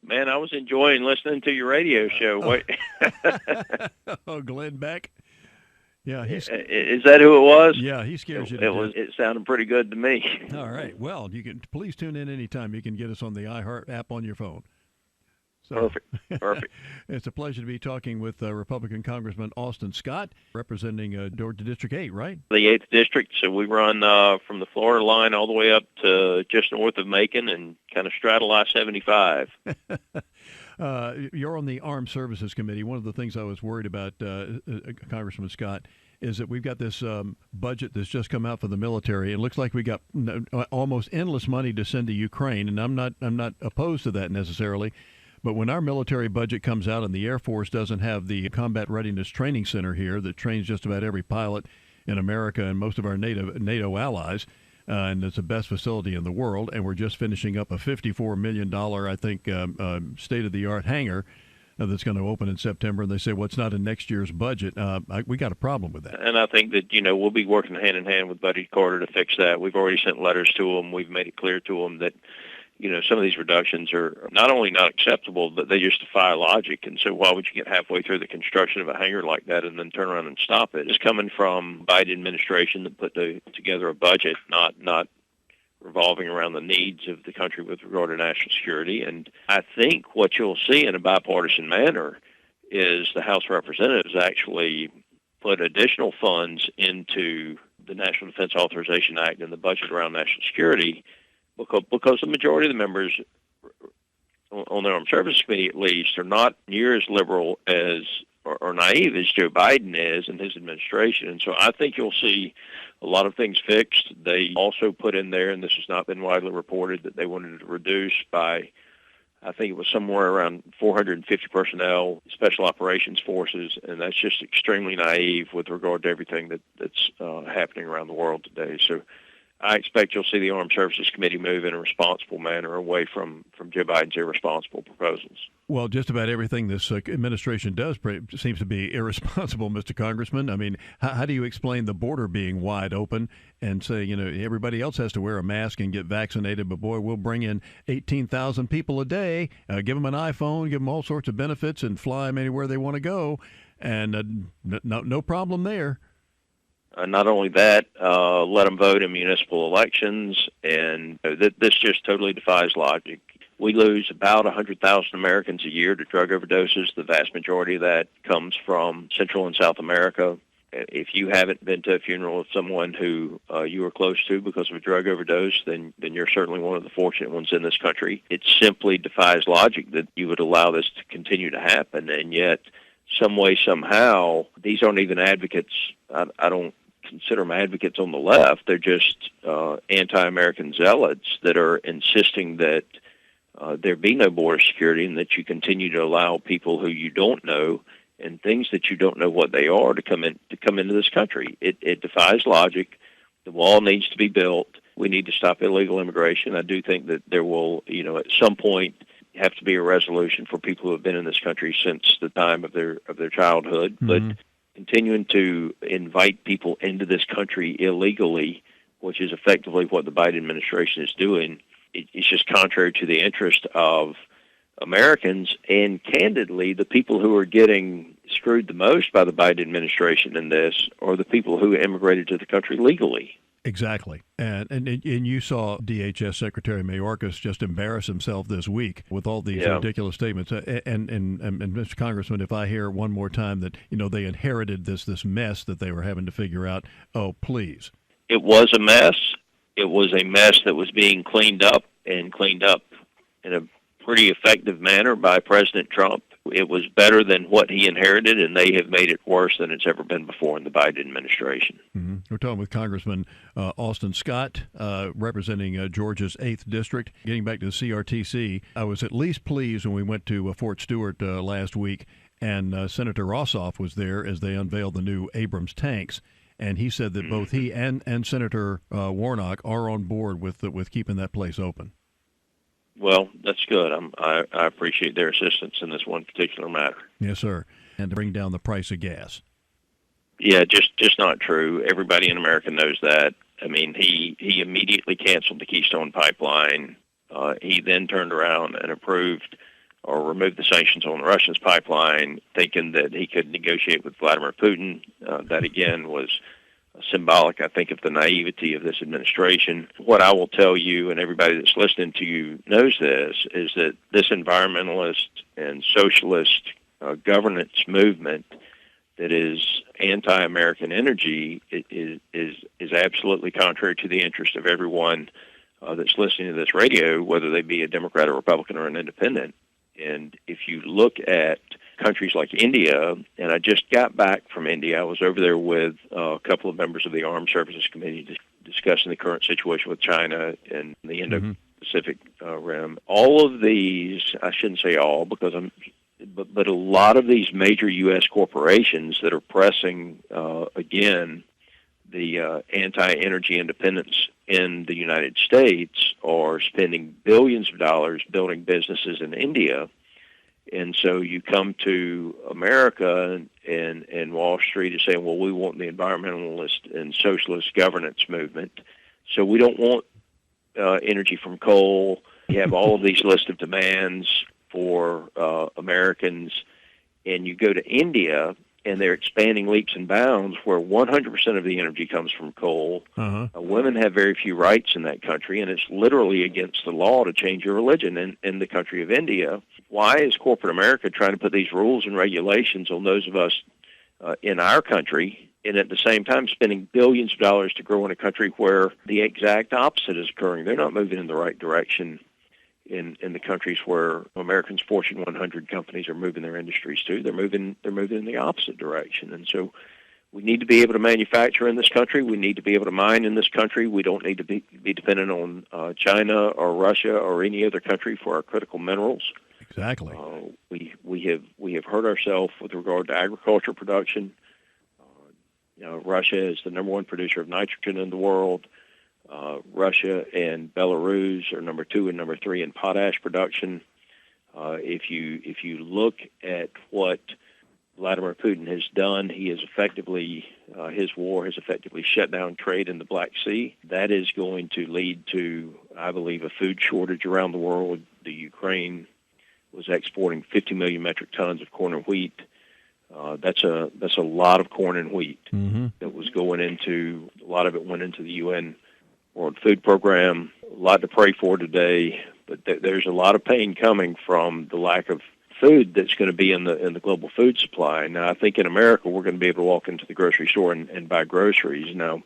Man, I was enjoying listening to your radio show. Oh, Glenn Beck? Yeah, is that who it was? Yeah, he scares you to death. It sounded pretty good to me. All right. Well, you can please tune in anytime. You can get us on the iHeart app on your phone. So, Perfect. It's a pleasure to be talking with Republican Congressman Austin Scott, representing Georgia District 8, right? The 8th District, so we run from the Florida line all the way up to just north of Macon and kind of straddle I-75. You're on the Armed Services Committee. One of the things I was worried about, Congressman Scott, is that we've got this budget that's just come out for the military. It looks like we got almost endless money to send to Ukraine, and I'm not opposed to that necessarily. But when our military budget comes out and the Air Force doesn't have the Combat Readiness Training Center here that trains just about every pilot in America and most of our NATO allies, and it's the best facility in the world, and we're just finishing up a $54 million, I think, state-of-the-art hangar that's going to open in September, and they say, well, it's not in next year's budget. We got a problem with that. And I think that, we'll be working hand-in-hand with Buddy Carter to fix that. We've already sent letters to them. We've made it clear to them that some of these reductions are not only not acceptable, but they just defy logic. And so why would you get halfway through the construction of a hangar like that and then turn around and stop it? It's coming from Biden administration that put together a budget, not revolving around the needs of the country with regard to national security. And I think what you'll see in a bipartisan manner is the House of Representatives actually put additional funds into the National Defense Authorization Act and the budget around national security, because the majority of the members on the Armed Services Committee, at least, are not near as liberal as or naive as Joe Biden is and his administration. And so I think you'll see a lot of things fixed. They also put in there, and this has not been widely reported, that they wanted to reduce by, I think it was somewhere around 450 personnel, special operations forces, and that's just extremely naive with regard to everything that's happening around the world today. So I expect you'll see the Armed Services Committee move in a responsible manner away from Joe Biden's irresponsible proposals. Well, just about everything this administration does seems to be irresponsible, Mr. Congressman. I mean, how do you explain the border being wide open and say, everybody else has to wear a mask and get vaccinated, but boy, we'll bring in 18,000 people a day, give them an iPhone, give them all sorts of benefits, and fly them anywhere they want to go, and no problem there. Not only that, let them vote in municipal elections, and this just totally defies logic. We lose about 100,000 Americans a year to drug overdoses. The vast majority of that comes from Central and South America. If you haven't been to a funeral of someone who you were close to because of a drug overdose, then you're certainly one of the fortunate ones in this country. It simply defies logic that you would allow this to continue to happen, and yet some way, somehow, these aren't even advocates. I don't consider them advocates on the left. They're just anti-American zealots that are insisting that there be no border security and that you continue to allow people who you don't know and things that you don't know what they are to come into this country. It defies logic. The wall needs to be built. We need to stop illegal immigration. I do think that there will, at some point, have to be a resolution for people who have been in this country since the time of their childhood. Mm-hmm. But continuing to invite people into this country illegally, which is effectively what the Biden administration is doing, it's just contrary to the interest of Americans. And candidly, the people who are getting screwed the most by the Biden administration in this are the people who immigrated to the country legally. Exactly. And you saw DHS Secretary Mayorkas just embarrass himself this week with all these ridiculous statements. And Mr. Congressman, if I hear one more time that, they inherited this mess that they were having to figure out, oh, please. It was a mess. It was a mess that was being cleaned up in a pretty effective manner by President Trump. It was better than what he inherited, and they have made it worse than it's ever been before in the Biden administration. Mm-hmm. We're talking with Congressman Austin Scott, representing Georgia's 8th District. Getting back to the CRTC, I was at least pleased when we went to Fort Stewart last week, and Senator Ossoff was there as they unveiled the new Abrams tanks. And he said that both he and Senator Warnock are on board with keeping that place open. Well, that's good. I appreciate their assistance in this one particular matter. Yes, sir. And to bring down the price of gas. Yeah, just not true. Everybody in America knows that. I mean, he immediately canceled the Keystone Pipeline. He then turned around and approved or remove the sanctions on the Russians pipeline, thinking that he could negotiate with Vladimir Putin. That, again, was symbolic, I think, of the naivety of this administration. What I will tell you, and everybody that's listening to you knows this, is that this environmentalist and socialist governance movement that is anti-American energy is absolutely contrary to the interest of everyone that's listening to this radio, whether they be a Democrat or Republican or an independent. And if you look at countries like India, and I just got back from India. I was over there with a couple of members of the Armed Services Committee discussing the current situation with China and the Indo-Pacific rim. All of these, I shouldn't say all, because but a lot of these major U.S. corporations that are pressing, again, the anti-energy independence in the United States are spending billions of dollars building businesses in India. And so you come to America and Wall Street is saying, well, we want the environmentalist and socialist governance movement. So we don't want energy from coal. You have all of these lists of demands for Americans. And you go to India, and they're expanding leaps and bounds where 100% of the energy comes from coal. Women have very few rights in that country, and it's literally against the law to change your religion in the country of India. Why is corporate America trying to put these rules and regulations on those of us in our country, and at the same time spending billions of dollars to grow in a country where the exact opposite is occurring? They're not moving in the right direction in the countries where Americans' Fortune 100 companies are moving their industries to. They're moving in the opposite direction. And so we need to be able to manufacture in this country. We need to be able to mine in this country. We don't need to be dependent on China or Russia or any other country for our critical minerals. Exactly. We have hurt ourselves with regard to agriculture production. Russia is the number one producer of nitrogen in the world. Russia and Belarus are number 2 and number 3 in potash production. If you look at what Vladimir Putin has done, he has effectively his war has effectively shut down trade in the Black Sea. That is going to lead to, I believe, a food shortage around the world. The Ukraine was exporting 50 million metric tons of corn and wheat. That's a lot of corn and wheat that was going into. A lot of it went into the UN World Food Program. A lot to pray for today, but there's a lot of pain coming from the lack of food that's going to be in the global food supply. Now, I think in America we're going to be able to walk into the grocery store and buy groceries. Now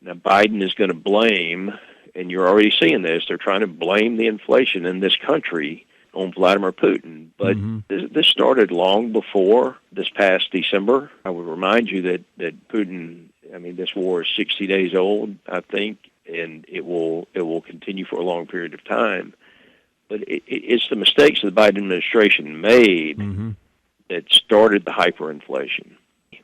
Biden is going to blame, and you're already seeing this. They're trying to blame the inflation in this country on Vladimir Putin. But this started long before this past December. I would remind you that Putin, this war is 60 days old, I think, and it will continue for a long period of time. But it's the mistakes that the Biden administration made that started the hyperinflation.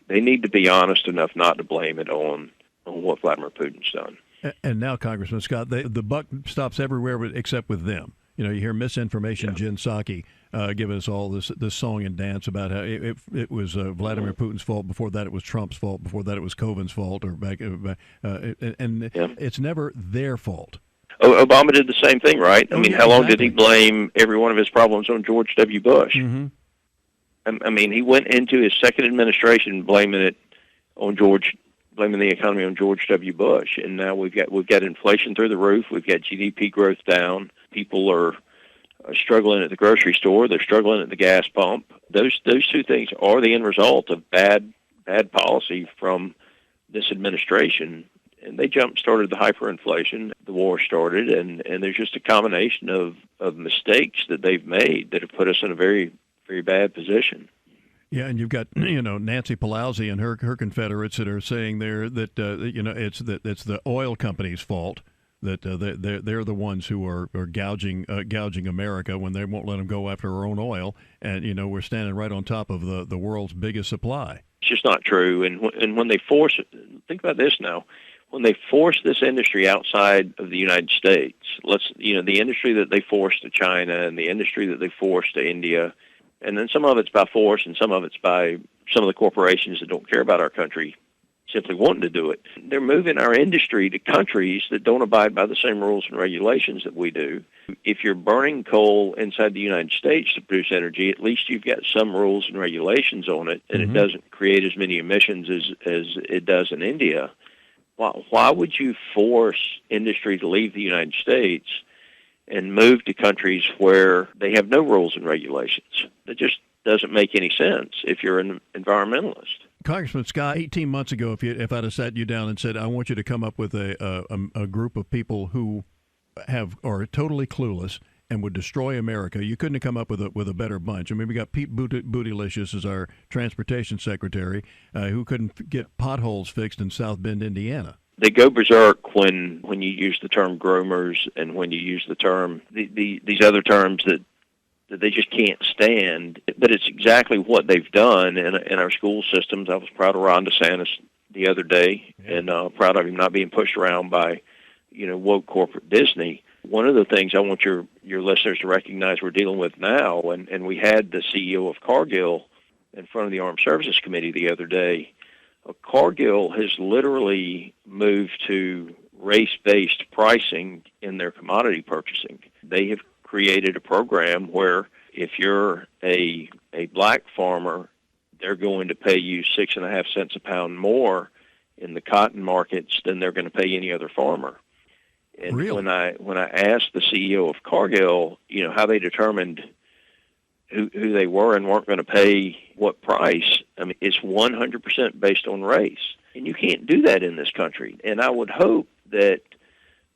They need to be honest enough not to blame it on what Vladimir Putin's done. And now, Congressman Scott, the buck stops everywhere except with them. You hear misinformation. Jen Psaki giving us all this song and dance about how it was Vladimir Putin's fault. Before that, it was Trump's fault. Before that, it was Coven's fault. It's never their fault. Obama did the same thing, right? How long did he blame every one of his problems on George W. Bush? He went into his second administration blaming the economy on George W. Bush, and now we've got inflation through the roof. We've got GDP growth down. People are struggling at the grocery store. They're struggling at the gas pump. Those two things are the end result of bad policy from this administration. And they jump-started the hyperinflation. The war started, and there's just a combination of mistakes that they've made that have put us in a very, very bad position. Yeah, and you've got Nancy Pelosi and her confederates that are saying there that it's the oil companies' fault, that they're the ones who are gouging America when they won't let them go after our own oil, and we're standing right on top of the world's biggest supply. It's just not true. And when they force it, think about this now. When they force this industry outside of the United States, the industry that they force to China and the industry that they force to India, and then some of it's by force and some of it's by some of the corporations that don't care about our country simply wanting to do it. They're moving our industry to countries that don't abide by the same rules and regulations that we do. If you're burning coal inside the United States to produce energy, at least you've got some rules and regulations on it, and it doesn't create as many emissions as it does in India. Why would you force industry to leave the United States and move to countries where they have no rules and regulations? That just doesn't make any sense if you're an environmentalist. Congressman Scott, 18 months ago, if I'd have sat you down and said, I want you to come up with a group of people who are totally clueless and would destroy America, you couldn't have come up with a better bunch. I mean, we got Pete Bootylicious as our transportation secretary, who couldn't get potholes fixed in South Bend, Indiana. They go berserk when you use the term groomers and when you use the term these other terms that they just can't stand. But it's exactly what they've done in our school systems. I was proud of Ron DeSantis the other day, and proud of him not being pushed around by, woke corporate Disney. One of the things I want your listeners to recognize we're dealing with now, and we had the CEO of Cargill in front of the Armed Services Committee the other day. Cargill has literally moved to race-based pricing in their commodity purchasing. They have created a program where if you're a black farmer, they're going to pay you 6.5 cents a pound more in the cotton markets than they're going to pay any other farmer. And really? when I asked the CEO of Cargill, how they determined who they were and weren't going to pay what price, I mean, it's 100% based on race. And you can't do that in this country. And I would hope that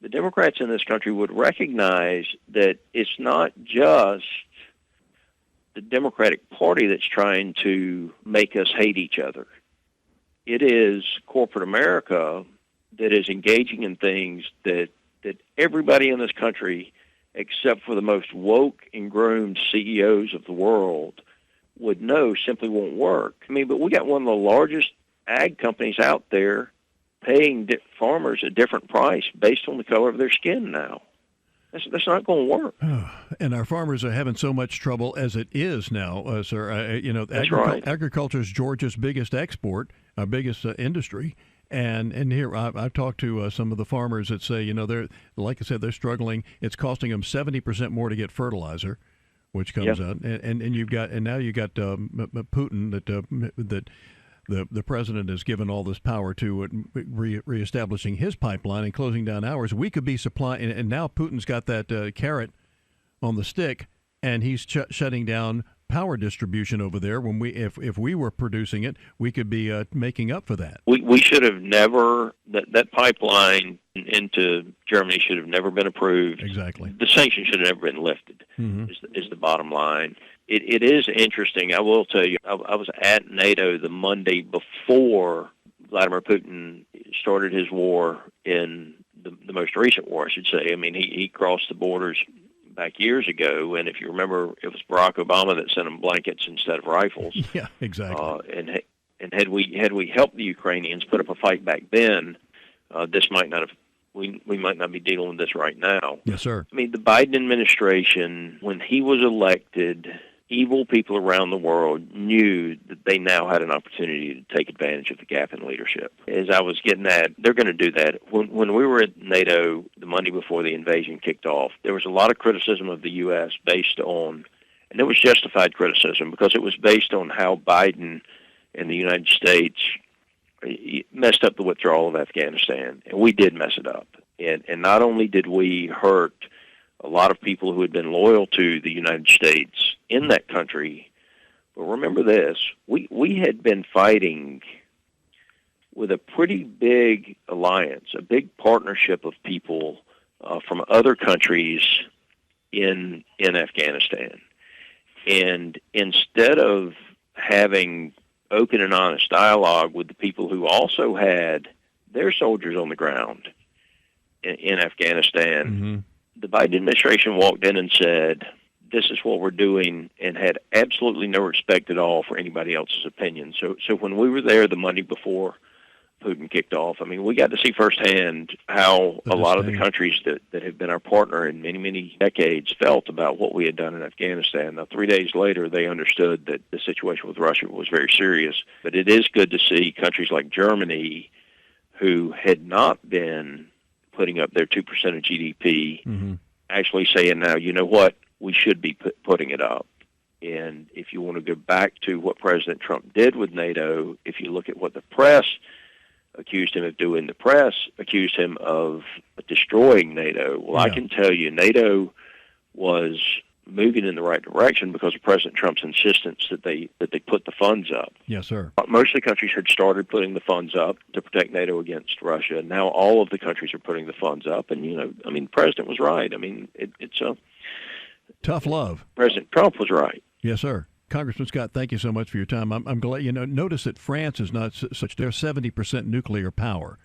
the Democrats in this country would recognize that it's not just the Democratic Party that's trying to make us hate each other. It is corporate America that is engaging in things that everybody in this country, except for the most woke and groomed CEOs of the world, would know simply won't work. I mean, but we got one of the largest ag companies out there paying farmers a different price based on the color of their skin now. That's not going to work. And our farmers are having so much trouble as it is now, sir. That's right. Agriculture is Georgia's biggest export, our biggest industry. And here I've talked to some of the farmers that say, they're, like I said, they're struggling. It's costing them 70% more to get fertilizer, which comes out. And now you got Putin that the president has given all this power to reestablishing his pipeline and closing down ours. We could be supplying, and now Putin's got that carrot on the stick, and he's shutting down power distribution over there. When if we were producing it, we could be making up for that. We should have never, that pipeline into Germany should have never been approved. Exactly. The sanctions should have never been lifted, is the bottom line. It is interesting. I will tell you, I was at NATO the Monday before Vladimir Putin started his war in the most recent war, I should say. I mean, he crossed the borders back years ago, and if you remember, it was Barack Obama that sent him blankets instead of rifles. Yeah, exactly. And had we helped the Ukrainians put up a fight back then, this might not have. We might not be dealing with this right now. Yes, sir. I mean, the Biden administration, when he was elected, evil people around the world knew that they now had an opportunity to take advantage of the gap in leadership. As I was getting at, they're going to do that. When we were at NATO the Monday before the invasion kicked off, there was a lot of criticism of the U.S. based on, and it was justified criticism because it was based on how Biden and the United States messed up the withdrawal of Afghanistan. And we did mess it up. And not only did we hurt a lot of people who had been loyal to the United States in that country, but remember this, we had been fighting with a pretty big alliance, a big partnership of people from other countries in Afghanistan. And instead of having open and honest dialogue with the people who also had their soldiers on the ground in Afghanistan, the Biden administration walked in and said, this is what we're doing, and had absolutely no respect at all for anybody else's opinion. So when we were there the Monday before Putin kicked off. I mean, we got to see firsthand how a lot of the countries that have been our partner in many, many decades felt about what we had done in Afghanistan. Now, 3 days later, they understood that the situation with Russia was very serious. But it is good to see countries like Germany, who had not been putting up their 2% of GDP, actually saying now, you know what, we should be putting it up. And if you want to go back to what President Trump did with NATO, if you look at what the press accused him of doing, the press accused him of destroying NATO. Well, I can tell you NATO was moving in the right direction because of President Trump's insistence that they put the funds up. Yes, sir. Most of the countries had started putting the funds up to protect NATO against Russia. Now all of the countries are putting the funds up, and the president was right. I mean, it's a tough love. President Trump was right. Yes, sir. Congressman Scott, thank you so much for your time. I'm glad, notice that France is not such, they're 70% nuclear power,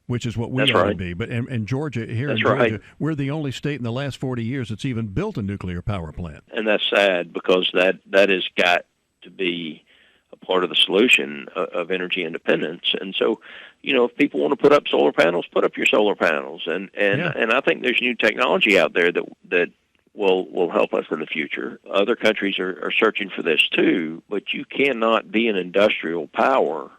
which is what we ought to be. But in Georgia, here in Georgia, we're the only state in the last 40 years that's even built a nuclear power plant. And that's sad, because that has got to be a part of the solution of energy independence. And so, if people want to put up solar panels, put up your solar panels. And I think there's new technology out there that will help us in the future. Other countries are searching for this too, but you cannot be an industrial power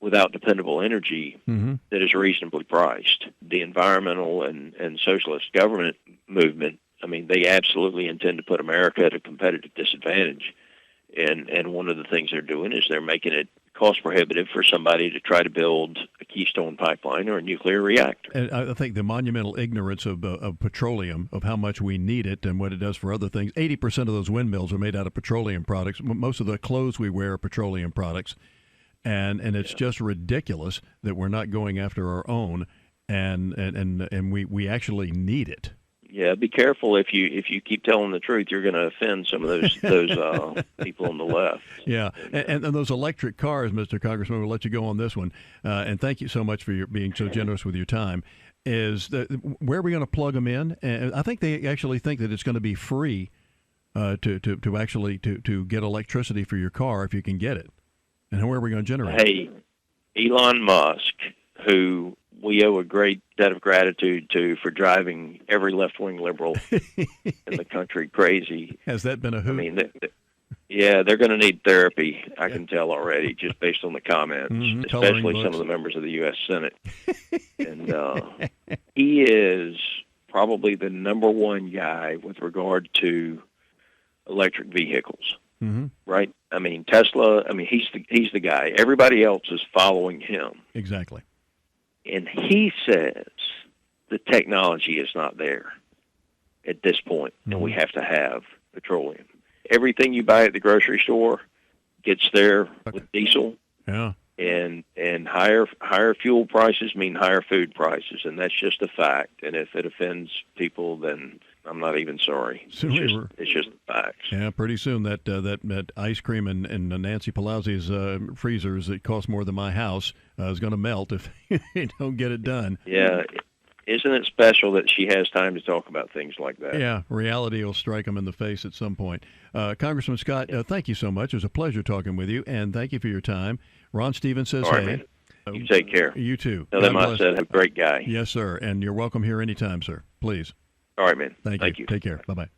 without dependable energy that is reasonably priced. The environmental and socialist government movement, I mean, they absolutely intend to put America at a competitive disadvantage. And one of the things they're doing is they're making it cost prohibitive for somebody to try to build a Keystone pipeline or a nuclear reactor. And I think the monumental ignorance of petroleum, of how much we need it and what it does for other things. 80% of those windmills are made out of petroleum products. Most of the clothes we wear are petroleum products. And it's just ridiculous that we're not going after our own, and we actually need it. Yeah, be careful if you keep telling the truth. You're going to offend some of those people on the left. Yeah, and those electric cars, Mr. Congressman, we'll let you go on this one. And thank you so much for being so generous with your time. Where are we going to plug them in? And I think they actually think that it's going to be free to get electricity for your car if you can get it. And where are we going to generate it? Hey, Elon Musk, who we owe a great debt of gratitude to for driving every left-wing liberal in the country crazy. Has that been a hoot? I mean, they're going to need therapy, I can tell already, just based on the comments, especially some of the members of the U.S. Senate. And he is probably the number one guy with regard to electric vehicles. Right? I mean, Tesla, he's the guy. Everybody else is following him. Exactly. And he says the technology is not there at this point, and we have to have petroleum. Everything you buy at the grocery store gets there with diesel. Yeah. And higher fuel prices mean higher food prices, and that's just a fact. And if it offends people, then I'm not even sorry. It's just the facts. Yeah, pretty soon that ice cream in Nancy Pelosi's freezers that cost more than my house is going to melt if you don't get it done. Yeah. Isn't it special that she has time to talk about things like that? Yeah, reality will strike them in the face at some point. Congressman Scott, thank you so much. It was a pleasure talking with you, and thank you for your time. Ron Stevens says, all right, hey. Man. You take care. You too. Tell them I said, have a great guy. Yes, sir, and you're welcome here anytime, sir. Please. All right, man. Thank you. Take care. Bye-bye.